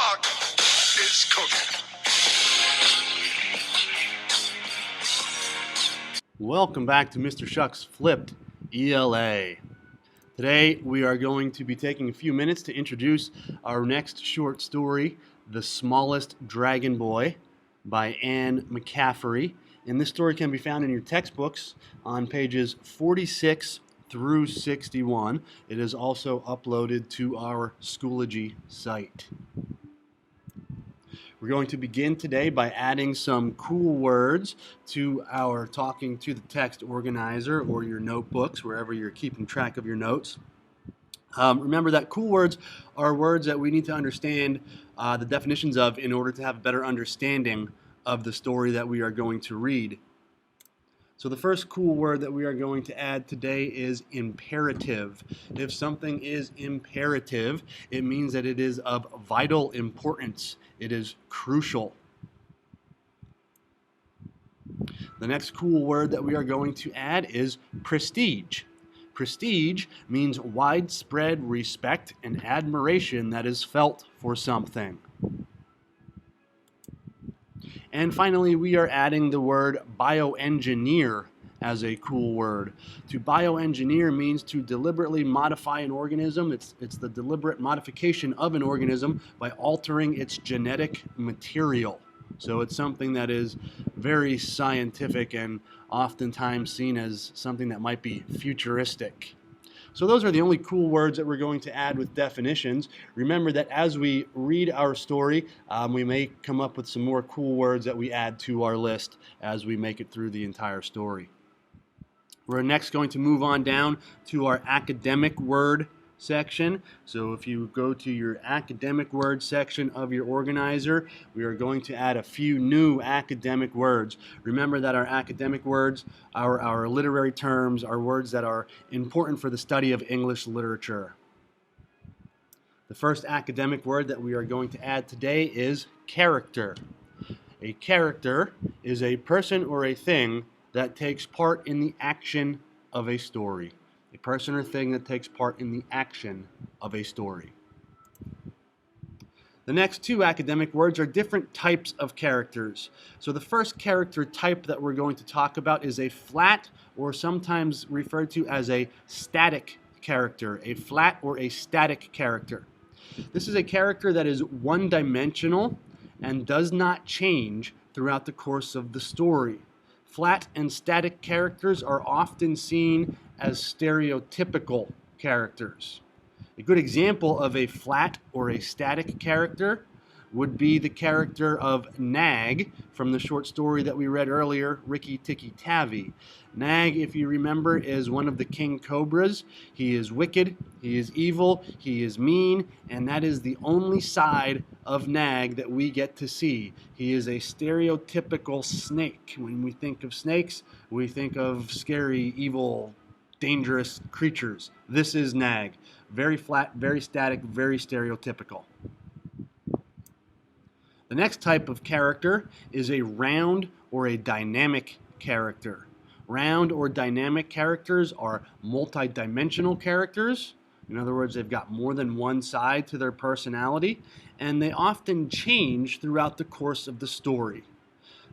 Shuck is cooking. Welcome back to Mr. Shuck's Flipped ELA. Today we are going to be taking a few minutes to introduce our next short story, The Smallest Dragonboy by Anne McCaffrey. And this story can be found in your textbooks on pages 46 through 61. It is also uploaded to our Schoology site. We're going to begin today by adding some cool words to our Talking to the Text organizer or your notebooks, wherever you're keeping track of your notes. Remember that cool words are words that we need to understand the definitions of in order to have a better understanding of the story that we are going to read. So the first cool word that we are going to add today is imperative. If something is imperative, it means that it is of vital importance. It is crucial. The next cool word that we are going to add is prestige. Prestige means widespread respect and admiration that is felt for something. And finally, we are adding the word bioengineer as a cool word. To bioengineer means to deliberately modify an organism. It's the deliberate modification of an organism by altering its genetic material. So it's something that is very scientific and oftentimes seen as something that might be futuristic. So those are the only cool words that we're going to add with definitions. Remember that as we read our story, we may come up with some more cool words that we add to our list as we make it through the entire story. We're next going to move on down to our academic word section. So if you go to your academic word section of your organizer, we are going to add a few new academic words. Remember that our academic words, our literary terms, are words that are important for the study of English literature. The first academic word that we are going to add today is character. A character is a person or a thing that takes part in the action of a story. A person or thing that takes part in the action of a story. The next two academic words are different types of characters. So the first character type that we're going to talk about is a flat, or sometimes referred to as a static character. A flat or a static character. This is a character that is one-dimensional and does not change throughout the course of the story. Flat and static characters are often seen as stereotypical characters. A good example of a flat or a static character would be the character of Nag from the short story that we read earlier, Rikki Tikki Tavi. Nag, if you remember, is one of the king cobras. He is wicked, he is evil, he is mean, and that is the only side of Nag that we get to see. He is a stereotypical snake. When we think of snakes, we think of scary, evil, dangerous creatures. This is Nag. Very flat, very static, very stereotypical. The next type of character is a round or a dynamic character. Round or dynamic characters are multi-dimensional characters. In other words, they've got more than one side to their personality, and they often change throughout the course of the story.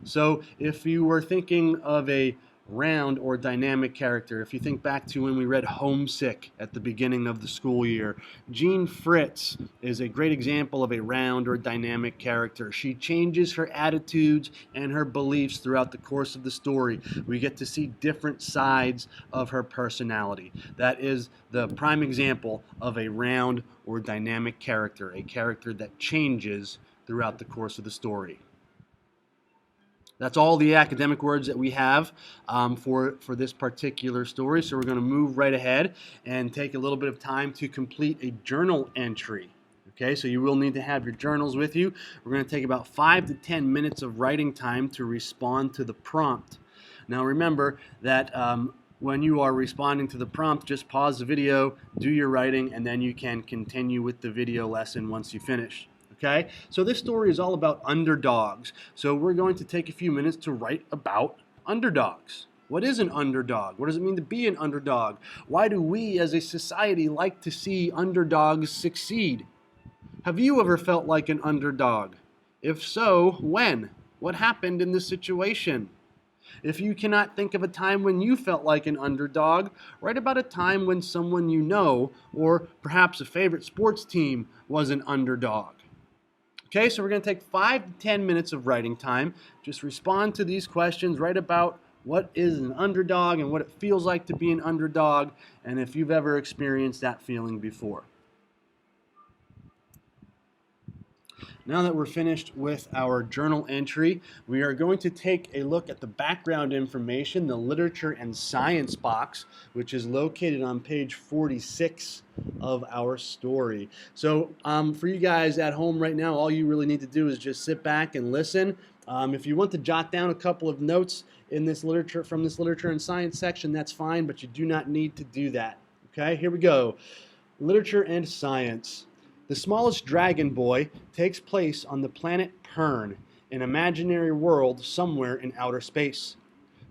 So if you were thinking of a round or dynamic character, if you think back to when we read Homesick at the beginning of the school year, Jean Fritz is a great example of a round or dynamic character. She changes her attitudes and her beliefs throughout the course of the story. We get to see different sides of her personality. That is the prime example of a round or dynamic character, a character that changes throughout the course of the story. That's all the academic words that we have for this particular story. So we're going to move right ahead and take a little bit of time to complete a journal entry. Okay, so you will need to have your journals with you. We're going to take about 5 to 10 minutes of writing time to respond to the prompt. Now remember that when you are responding to the prompt, just pause the video, do your writing, and then you can continue with the video lesson once you finish. Okay, so this story is all about underdogs. So we're going to take a few minutes to write about underdogs. What is an underdog? What does it mean to be an underdog? Why do we as a society like to see underdogs succeed? Have you ever felt like an underdog? If so, when? What happened in this situation? If you cannot think of a time when you felt like an underdog, write about a time when someone you know, or perhaps a favorite sports team, was an underdog. Okay, so we're going to take 5 to 10 minutes of writing time. Just respond to these questions. Write about what is an underdog and what it feels like to be an underdog, and if you've ever experienced that feeling before. Now that we're finished with our journal entry, we are going to take a look at the background information, the literature and science box, which is located on page 46 of our story. So for you guys at home right now, all you really need to do is just sit back and listen. If you want to jot down a couple of notes in this literature from this literature and science section, that's fine, but you do not need to do that. Okay, here we go. Literature and science. The Smallest Dragonboy takes place on the planet Pern, an imaginary world somewhere in outer space.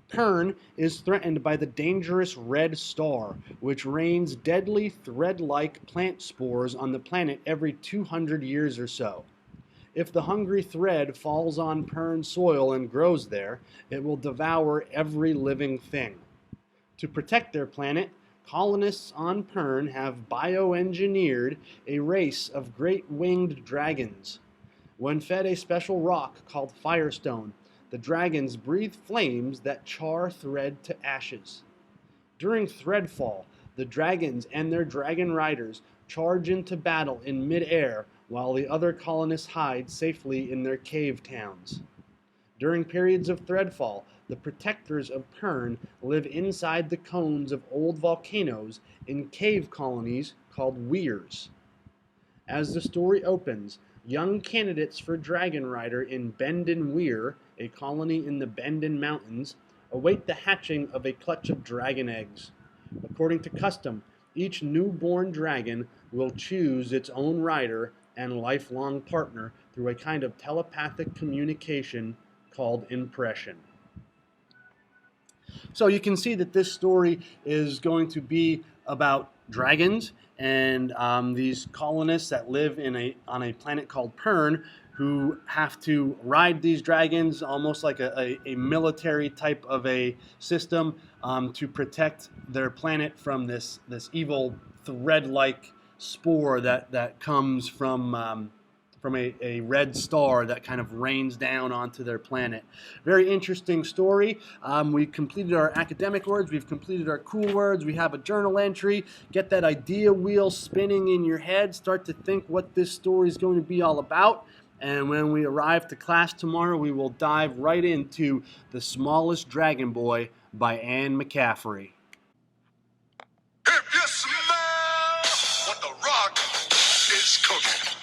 Pern is threatened by the dangerous red star, which rains deadly thread-like plant spores on the planet every 200 years or so. If the hungry thread falls on Pern soil and grows there, it will devour every living thing. To protect their planet, colonists on Pern have bioengineered a race of great winged dragons. When fed a special rock called Firestone, the dragons breathe flames that char thread to ashes. During Threadfall, the dragons and their dragon riders charge into battle in mid-air while the other colonists hide safely in their cave towns. During periods of Threadfall, the protectors of Pern live inside the cones of old volcanoes in cave colonies called weirs. As the story opens, young candidates for Dragon Rider in Bendon Weir, a colony in the Bendon Mountains, await the hatching of a clutch of dragon eggs. According to custom, each newborn dragon will choose its own rider and lifelong partner through a kind of telepathic communication called impression. So you can see that this story is going to be about dragons and these colonists that live on a planet called Pern, who have to ride these dragons almost like a military type of a system to protect their planet from this evil thread-like spore that comes from a red star that kind of rains down onto their planet. Very interesting story. We completed our academic words. We've completed our cool words. We have a journal entry. Get that idea wheel spinning in your head. Start to think what this story is going to be all about. And when we arrive to class tomorrow, we will dive right into The Smallest Dragonboy by Anne McCaffrey. If you smell what the rock is cooking.